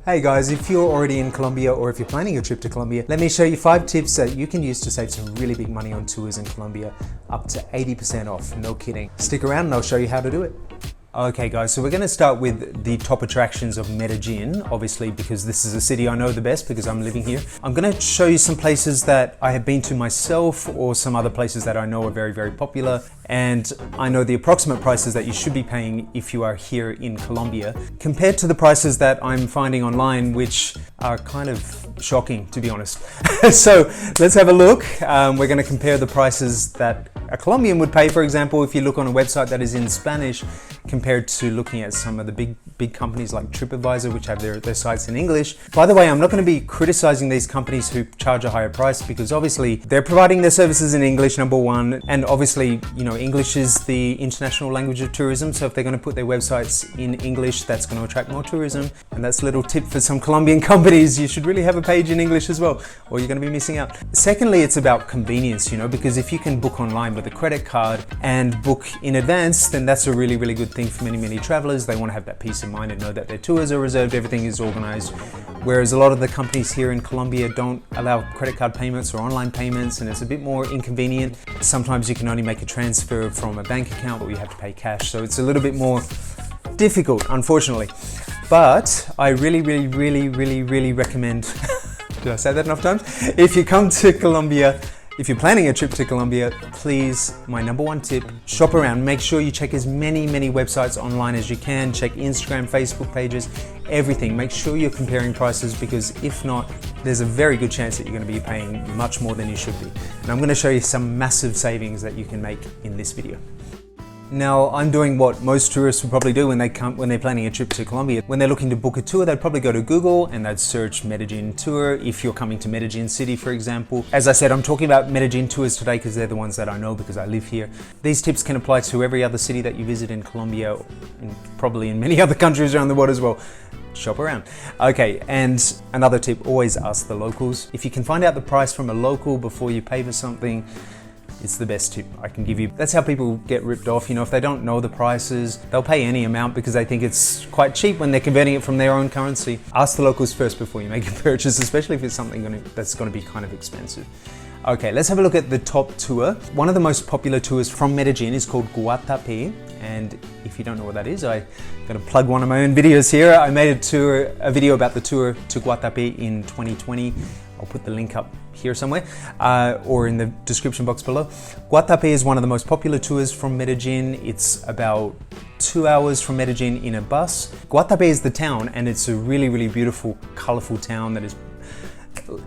Hey guys, if you're already in Colombia or if you're planning a trip to Colombia, let me show you 5 tips that you can use to save some really big money on tours in Colombia, up to 80% off, no kidding. Stick around and I'll show you how to do it. Okay guys, so we're going to start with the top attractions of Medellin, obviously because this is a city I know the best because I'm living here. I'm going to show you some places that I have been to myself or some other places that I know are very, very popular. And I know the approximate prices that you should be paying if you are here in Colombia compared to the prices that I'm finding online, which are kind of shocking, to be honest. So let's have a look. We're going to compare the prices that a Colombian would pay, for example, if you look on a website that is in Spanish, compared to looking at some of the big companies like TripAdvisor, which have their sites in English. By the way, I'm not going to be criticizing these companies who charge a higher price because obviously they're providing their services in English, number one, and obviously, you know, English is the international language of tourism. So if they're going to put their websites in English, that's going to attract more tourism. And that's a little tip for some Colombian companies. You should really have a page in English as well, or you're going to be missing out. Secondly, it's about convenience, you know, because if you can book online with a credit card and book in advance, then that's a really, really good thing for many travelers. They want to have that peace of mind and know that their tours are reserved, everything is organized. Whereas a lot of the companies here in Colombia don't allow credit card payments or online payments, and it's a bit more inconvenient. Sometimes you can only make a transfer from a bank account, but you have to pay cash. So it's a little bit more difficult, unfortunately. But I really recommend, did I say that enough times? If you come to Colombia, if you're planning a trip to Colombia, please, my number one tip, shop around. Make sure you check as many websites online as you can. Check Instagram, Facebook pages, everything. Make sure you're comparing prices because if not, there's a very good chance that you're going to be paying much more than you should be. And I'm going to show you some massive savings that you can make in this video. Now, I'm doing what most tourists would probably do when they're planning a trip to Colombia. When they're looking to book a tour, they'd probably go to Google and they'd search Medellin tour if you're coming to Medellin city, for example. As I said, I'm talking about Medellin tours today because they're the ones that I know because I live here. These tips can apply to every other city that you visit in Colombia and probably in many other countries around the world as well. Shop around. Okay, and another tip, always ask the locals. If you can find out the price from a local before you pay for something, it's the best tip I can give you. That's how people get ripped off. You know, if they don't know the prices, they'll pay any amount because they think it's quite cheap when they're converting it from their own currency. Ask the locals first before you make a purchase, especially if it's something that's going to be kind of expensive. Okay, let's have a look at the top tour. One of the most popular tours from Medellin is called Guatapé. And if you don't know what that is, I'm going to plug one of my own videos here. I made a video about the tour to Guatapé in 2020. I'll put the link up here somewhere or in the description box below. Guatapé is one of the most popular tours from Medellin. It's about 2 hours from Medellin in a bus. Guatapé is the town and it's a really beautiful, colorful town that is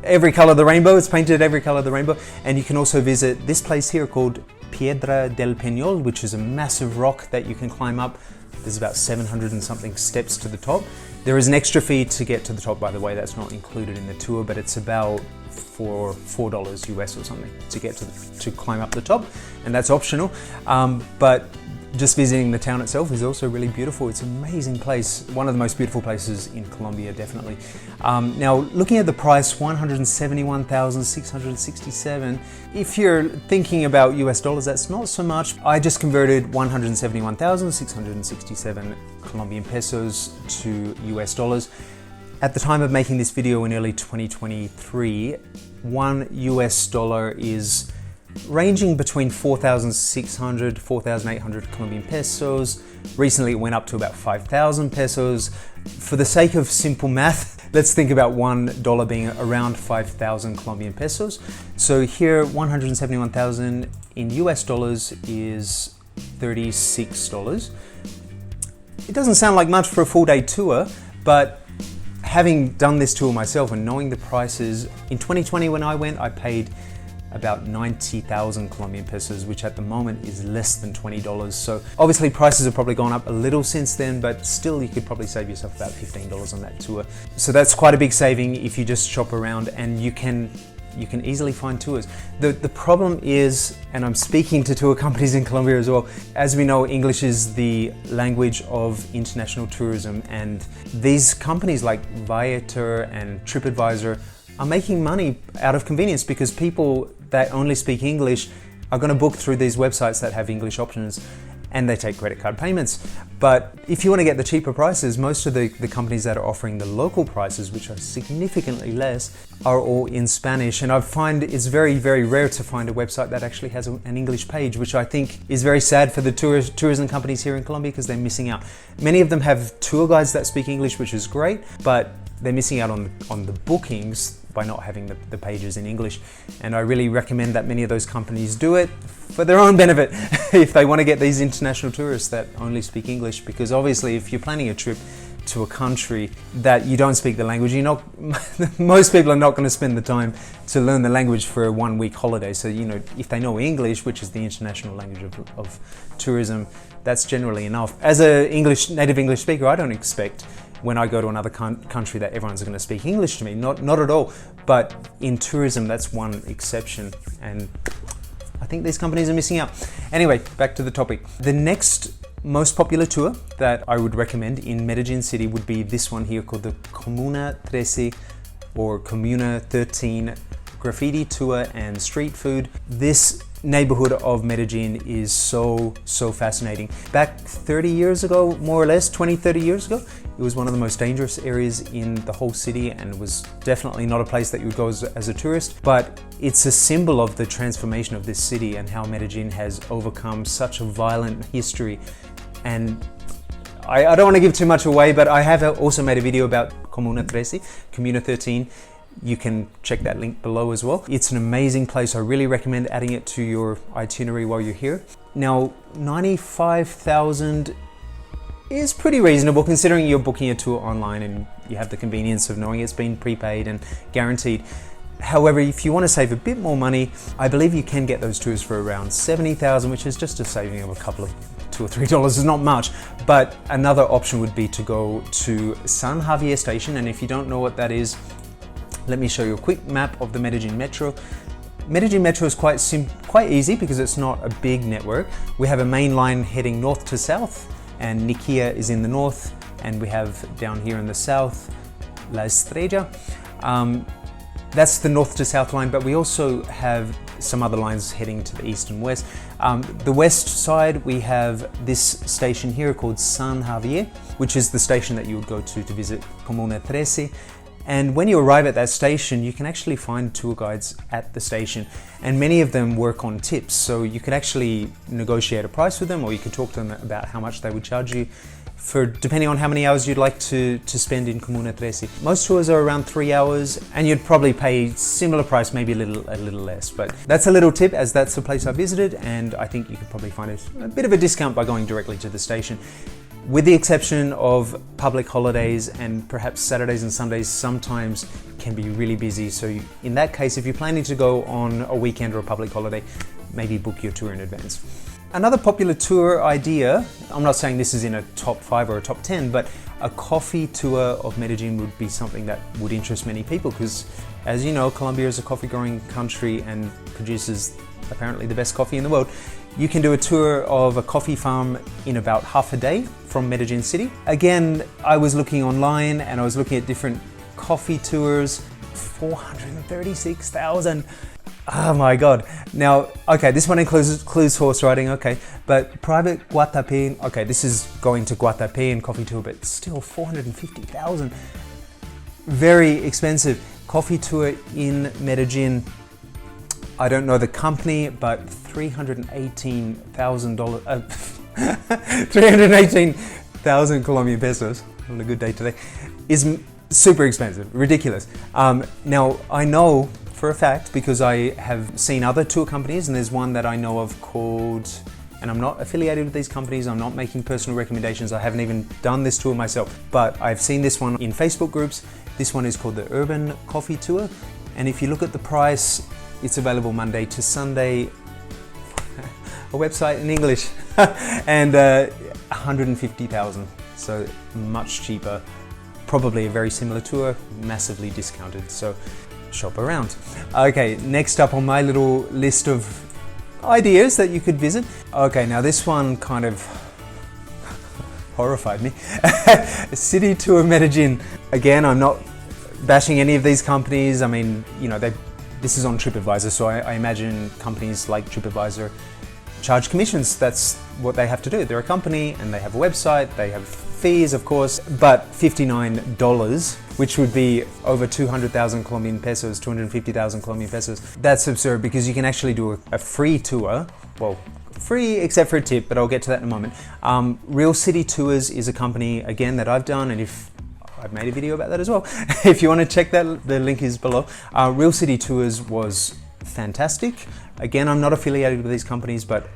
every color of the rainbow. It's painted every color of the rainbow. And you can also visit this place here called Piedra del Peñol, which is a massive rock that you can climb up. There's about 700 and something steps to the top. There is an extra fee to get to the top, by the way, that's not included in the tour, but it's about $4 US or something to get to climb up the top, and that's optional. But just visiting the town itself is also really beautiful. It's an amazing place, one of the most beautiful places in Colombia, definitely. Now, looking at the price, $171,667. If you're thinking about US dollars, that's not so much. I just converted 171,667 Colombian pesos to US dollars. At the time of making this video in early 2023, $1 US is ranging between 4,600, 4,800 Colombian pesos. Recently it went up to about 5,000 pesos. For the sake of simple math, let's think about $1 being around 5,000 Colombian pesos. So here, 171,000 in US dollars is $36. It doesn't sound like much for a full day tour, but having done this tour myself and knowing the prices, in 2020 when I went, I paid about 90,000 Colombian pesos, which at the moment is less than $20. So obviously prices have probably gone up a little since then, but still you could probably save yourself about $15 on that tour. So that's quite a big saving if you just shop around, and you can easily find tours. The problem is, and I'm speaking to tour companies in Colombia as well, as we know, English is the language of international tourism, and these companies like Viator and TripAdvisor are making money out of convenience because people that only speak English are going to book through these websites that have English options. and they take credit card payments. But if you want to get the cheaper prices, most of the companies that are offering the local prices, which are significantly less, are all in Spanish. And I find it's very, very rare to find a website that actually has an English page, which I think is very sad for the tourism companies here in Colombia, because they're missing out. Many of them have tour guides that speak English, which is great, but they're missing out on the bookings by not having the pages in English. And I really recommend that many of those companies do it for their own benefit if they want to get these international tourists that only speak English, because obviously if you're planning a trip to a country that you don't speak the language, most people are not going to spend the time to learn the language for a 1 week holiday. So, if they know English, which is the international language of tourism, that's generally enough. As a native English speaker, I don't expect when I go to another country that everyone's going to speak English to me, not at all. But in tourism, that's one exception, and I think these companies are missing out. Anyway, back to the topic. The next most popular tour that I would recommend in Medellin city would be this one here, called the Comuna 13 or Comuna 13 graffiti tour and street food. This neighborhood of Medellin is so fascinating. Back 30 years ago, more or less, 30 years ago, it was one of the most dangerous areas in the whole city, and was definitely not a place that you would go as a tourist. But it's a symbol of the transformation of this city and how Medellin has overcome such a violent history. And I don't want to give too much away, but I have also made a video about Comuna 13. You can check that link below as well. It's an amazing place. I really recommend adding it to your itinerary while you're here. Now, 95,000 is pretty reasonable considering you're booking a tour online and you have the convenience of knowing it's been prepaid and guaranteed. However, if you want to save a bit more money, I believe you can get those tours for around 70,000, which is just a saving of a couple of $2 or $3. Is not much. But another option would be to go to San Javier station, and if you don't know what that is, let me show you a quick map of the Medellin Metro. Medellin Metro is quite easy because it's not a big network. We have a main line heading north to south, and Niquia is in the north, and we have down here in the south, La Estrella. That's the north to south line, but we also have some other lines heading to the east and west. The west side, we have this station here called San Javier, which is the station that you would go to visit Comuna 13. And when you arrive at that station, you can actually find tour guides at the station, and many of them work on tips. So you could actually negotiate a price with them, or you could talk to them about how much they would charge you for, depending on how many hours you'd like to spend in Comuna 13. Most tours are around 3 hours, and you'd probably pay similar price, maybe a little less. But that's a little tip, as that's the place I visited, and I think you could probably find a bit of a discount by going directly to the station. With the exception of public holidays, and perhaps Saturdays and Sundays sometimes can be really busy. So in that case, if you're planning to go on a weekend or a public holiday, maybe book your tour in advance. Another popular tour idea, I'm not saying this is in a top 5 or a top 10, but a coffee tour of Medellin would be something that would interest many people, because as you know, Colombia is a coffee growing country and produces apparently the best coffee in the world. You can do a tour of a coffee farm in about half a day from Medellin city. Again, I was looking online and I was looking at different coffee tours. 436,000. Oh my God. Now, okay, this one includes horse riding, okay, but private Guatapé, okay, this is going to Guatapé and coffee tour, but still 450,000. Very expensive. Coffee tour in Medellin, I don't know the company, but $318,000, 318,000 Colombian pesos, on a good day today, is super expensive, ridiculous. Now, I know for a fact, because I have seen other tour companies, and there's one that I know of called, and I'm not affiliated with these companies, I'm not making personal recommendations, I haven't even done this tour myself, but I've seen this one in Facebook groups. This one is called the Urban Coffee Tour, and if you look at the price, it's available Monday to Sunday, a website in English, and 150,000, so much cheaper. Probably a very similar tour, massively discounted, so shop around. Okay, next up on my little list of ideas that you could visit. Okay, now this one kind of horrified me. City Tour Medellin. Again, I'm not bashing any of these companies. I mean, you know, this is on TripAdvisor, so I imagine companies like TripAdvisor charge commissions. That's what they have to do. They're a company and they have a website, they have fees, of course, but $59, which would be over 200,000 Colombian pesos, 250,000 Colombian pesos. That's absurd because you can actually do a free tour. Well, free except for a tip, but I'll get to that in a moment. Real City Tours is a company, again, that I've done, and if I've made a video about that as well. If you want to check that, the link is below. Real City Tours was fantastic. Again, I'm not affiliated with these companies, but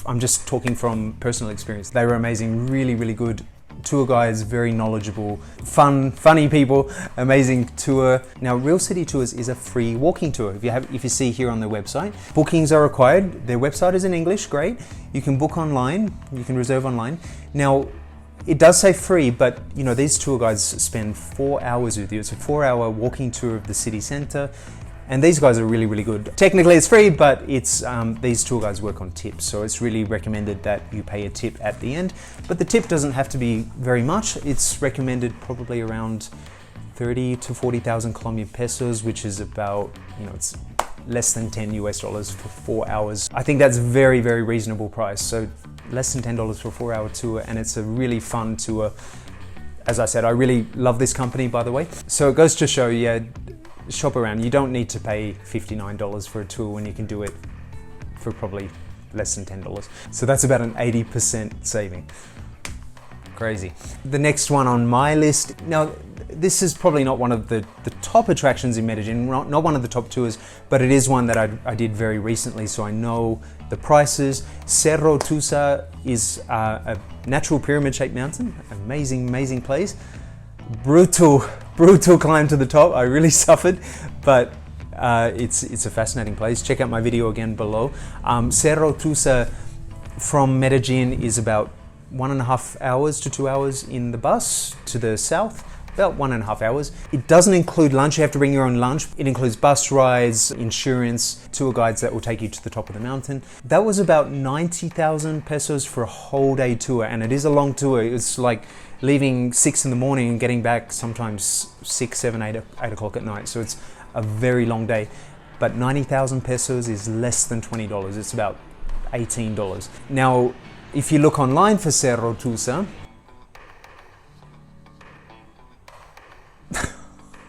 I'm just talking from personal experience. They were amazing, really, really good tour guides, very knowledgeable, funny people, amazing tour. Now, Real City Tours is a free walking tour. If you see here on their website, bookings are required. Their website is in English, great. You can book online, you can reserve online. Now, it does say free, but you know, these tour guides spend 4 hours with you. It's a 4-hour walking tour of the city center. And these guys are really, really good. Technically it's free, but it's these tour guides work on tips. So it's really recommended that you pay a tip at the end. But the tip doesn't have to be very much. It's recommended probably around 30 to 40,000 Colombian pesos, which is about, you know, it's less than $10 US for 4 hours. I think that's very, very reasonable price. So less than $10 for a 4-hour tour, and it's a really fun tour. As I said, I really love this company, by the way. So it goes to show, yeah, shop around. You don't need to pay $59 for a tour when you can do it for probably less than $10. So that's about an 80% saving. Crazy. The next one on my list, now this is probably not one of the top attractions in Medellin, not one of the top tours, but it is one that I did very recently, so I know the prices. Cerro Tusa is a natural pyramid-shaped mountain, amazing, amazing place. Brutal climb to the top. I really suffered, but it's a fascinating place. Check out my video again below. Cerro Tusa from Medellin is about 1.5 hours to 2 hours in the bus to the south, about 1.5 hours. It doesn't include lunch. You have to bring your own lunch. It includes bus rides, insurance, tour guides that will take you to the top of the mountain. That was about 90,000 pesos for a whole day tour, and it is a long tour. It's like leaving 6 in the morning and getting back sometimes 6, 7, 8 o'clock at night. So it's a very long day. But 90,000 pesos is less than $20. It's about $18. Now, if you look online for Cerro Tusa,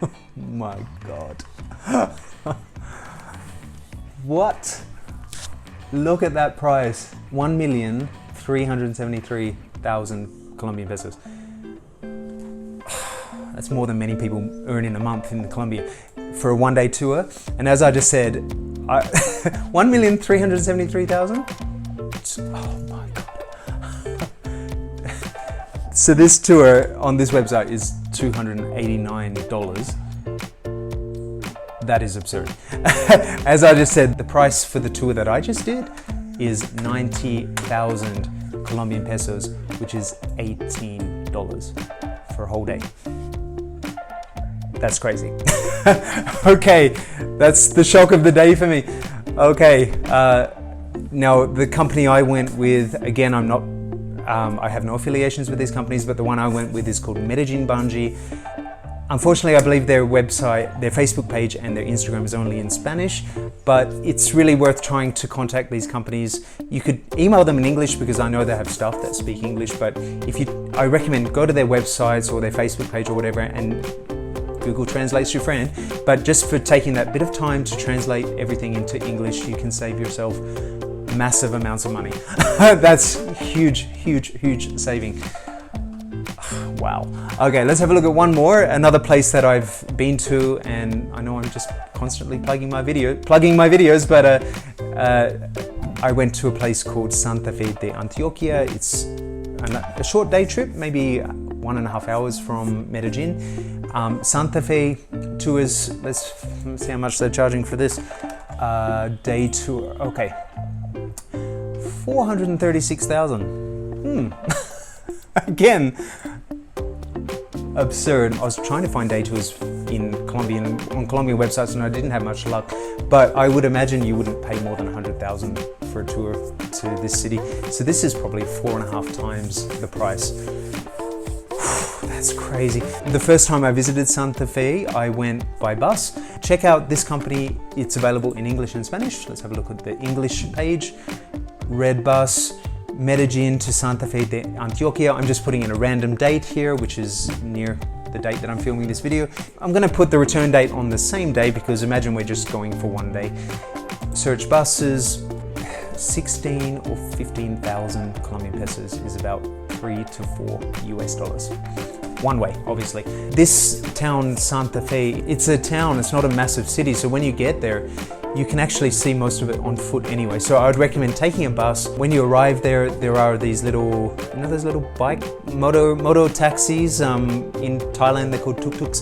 oh my God. What? Look at that price. 1,373,000 Colombian pesos. That's more than many people earn in a month in Colombia for a one-day tour. And as I just said, 1,373,000? Oh my God. So this tour on this website is $289. That is absurd. As I just said, the price for the tour that I just did is 90,000 Colombian pesos, which is $18 for a whole day. That's crazy. Okay, that's the shock of the day for me. Okay, now the company I went with, again, I have no affiliations with these companies, but the one I went with is called Medellin Bungee. Unfortunately, I believe their website, their Facebook page and their Instagram is only in Spanish, but it's really worth trying to contact these companies. You could email them in English because I know they have staff that speak English, but I recommend go to their websites or their Facebook page or whatever, and Google Translate's your friend. But just for taking that bit of time to translate everything into English, you can save yourself massive amounts of money. That's huge, huge, huge saving. Wow. Okay, let's have a look at one more. Another place that I've been to, and I know I'm just constantly plugging my videos, but I went to a place called Fe de Antioquia. It's a short day trip, maybe 1.5 hours from Medellin. Santa Fe tours, let's see how much they're charging for this day tour. Okay, 436,000. Again, absurd. I was trying to find day tours on Colombian websites and I didn't have much luck, but I would imagine you wouldn't pay more than 100,000 for a tour to this city. So this is probably 4.5 times the price. That's crazy. The first time I visited Santa Fe, I went by bus. Check out this company. It's available in English and Spanish. Let's have a look at the English page. red bus, Medellin to Santa Fe de Antioquia. I'm just putting in a random date here, which is near the date that I'm filming this video. I'm gonna put the return date on the same day because imagine we're just going for one day. Search buses, 16 or 15,000 Colombian pesos is about $3 to $4 US. One way, obviously. This town, Santa Fe, it's a town, it's not a massive city, so when you get there, you can actually see most of it on foot anyway. So I would recommend taking a bus. When you arrive there, there are these little, you know those little bike, moto taxis, in Thailand they're called tuk-tuks.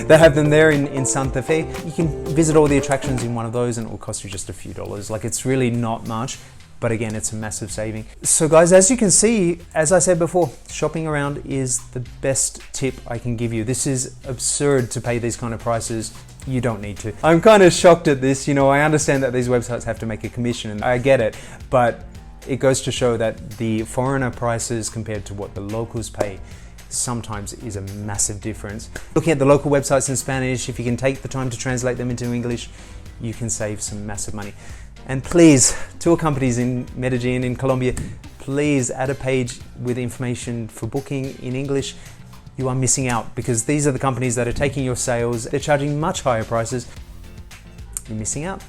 They have them there in Santa Fe. You can visit all the attractions in one of those and it will cost you just a few dollars. Like it's really not much. But again, it's a massive saving. So guys, as you can see, as I said before, shopping around is the best tip I can give you. This is absurd to pay these kind of prices. You don't need to. I'm kind of shocked at this. You know, I understand that these websites have to make a commission and I get it, but it goes to show that the foreigner prices compared to what the locals pay sometimes is a massive difference. Looking at the local websites in Spanish, if you can take the time to translate them into English, you can save some massive money. And please, tour companies in Medellin, in Colombia, please add a page with information for booking in English. You are missing out because these are the companies that are taking your sales. They're charging much higher prices. You're missing out.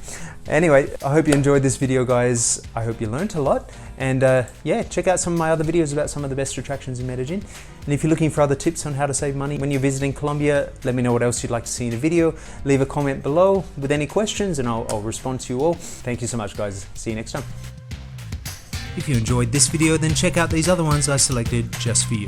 Anyway, I hope you enjoyed this video, guys. I hope you learned a lot. And yeah, check out some of my other videos about some of the best attractions in Medellin. And if you're looking for other tips on how to save money when you're visiting Colombia, let me know what else you'd like to see in a video. Leave a comment below with any questions and I'll respond to you all. Thank you so much, guys. See you next time. If you enjoyed this video, then check out these other ones I selected just for you.